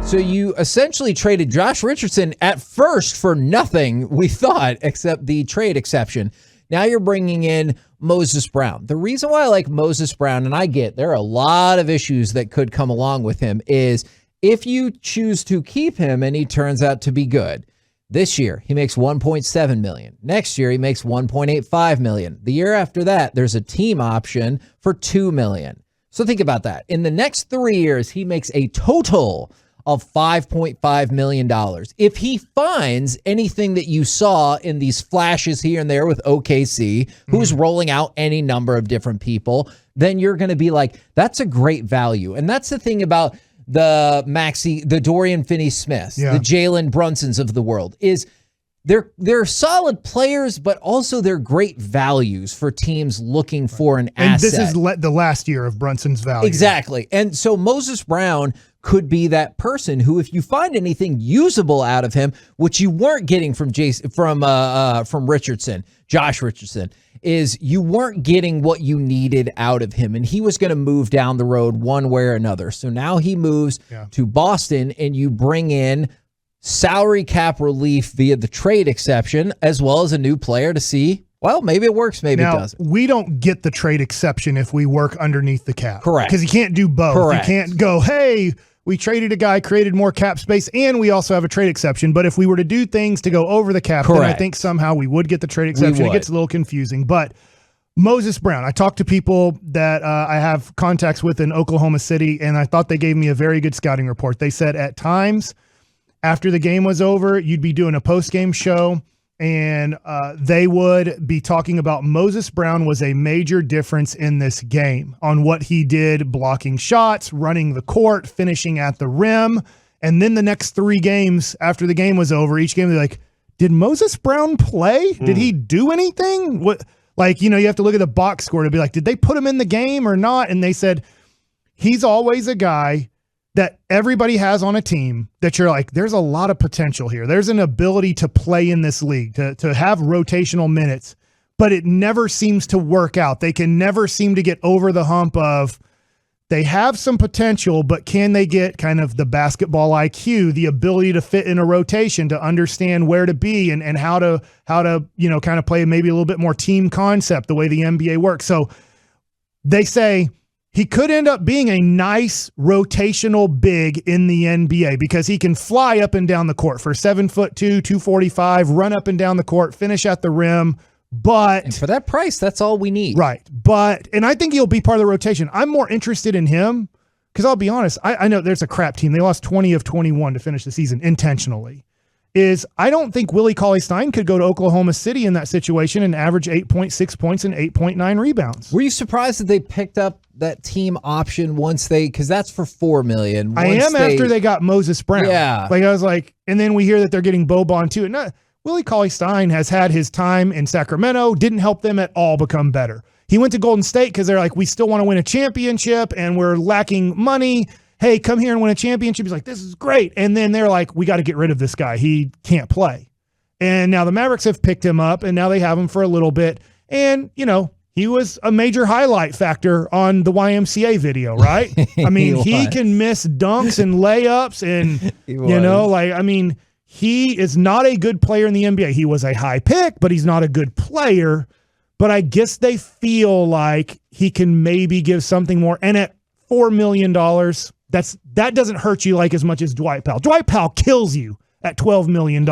So you essentially traded Josh Richardson at first for nothing, we thought, except the trade exception. Now you're bringing in Moses Brown. The reason why I like Moses Brown, and I get there are a lot of issues that could come along with him, is if you choose to keep him and he turns out to be good. This year, he makes $1.7 million. Next year, he makes $1.85 million. The year after that, there's a team option for $2 million. So think about that. In the next 3 years, he makes a total of $5.5 million. If he finds anything that you saw in these flashes here and there with OKC, who's rolling out any number of different people, then you're going to be like, that's a great value. And that's the thing about the Dorian Finney-Smiths, the Jalen Brunsons of the world, is they're solid players, but also they're great values for teams looking for an asset. And this is the last year of Brunson's value. Exactly. And so Moses Brown could be that person who, if you find anything usable out of him, which you weren't getting from Richardson, Josh Richardson, is you weren't getting what you needed out of him, and he was going to move down the road one way or another. So now he moves to Boston, and you bring in salary cap relief via the trade exception, as well as a new player to see, well, maybe it works, maybe it doesn't. We don't get the trade exception if we work underneath the cap. Correct. Because you can't do both. Correct. You can't go, hey, we traded a guy, created more cap space, and we also have a trade exception. But if we were to do things to go over the cap, then I think somehow we would get the trade exception. It gets a little confusing. But Moses Brown, I talked to people that I have contacts with in Oklahoma City, and I thought they gave me a very good scouting report. They said at times after the game was over, you'd be doing a post-game show, and they would be talking about Moses Brown was a major difference in this game on what he did, blocking shots, running the court, finishing at the rim. And then the next 3 games after the game was over, each game they're like, did Moses Brown play? Did he do anything? What, like, you have to look at the box score to be like, did they put him in the game or not? And they said, he's always a guy that everybody has on a team that you're like, there's a lot of potential here. There's an ability to play in this league, to have rotational minutes, but it never seems to work out. They can never seem to get over the hump of they have some potential, but can they get kind of the basketball IQ, the ability to fit in a rotation, to understand where to be and how to kind of play maybe a little bit more team concept, the way the NBA works. So they say, he could end up being a nice rotational big in the NBA because he can fly up and down the court for 7'2", 245, run up and down the court, finish at the rim. And for that price, that's all we need. Right. And I think he'll be part of the rotation. I'm more interested in him because I'll be honest, I know there's a crap team. They lost 20 of 21 to finish the season intentionally. I don't think Willie Cauley-Stein could go to Oklahoma City in that situation and average 8.6 points and 8.9 rebounds. Were you surprised that they picked up that team option because that's for $4 million? After they got Moses Brown. Yeah. I was like, and then we hear that they're getting Boban too. And Willie Cauley-Stein has had his time in Sacramento, didn't help them at all become better. He went to Golden State because they're like, we still want to win a championship and we're lacking money. Hey, come here and win a championship. He's like, this is great. And then they're like, we got to get rid of this guy. He can't play. And now the Mavericks have picked him up, and now they have him for a little bit. And, he was a major highlight factor on the YMCA video, right? I mean, he can miss dunks and layups and, he is not a good player in the NBA. He was a high pick, but he's not a good player. But I guess they feel like he can maybe give something more. And at $4 million, that doesn't hurt you like as much as Dwight Powell. Dwight Powell kills you at $12 million.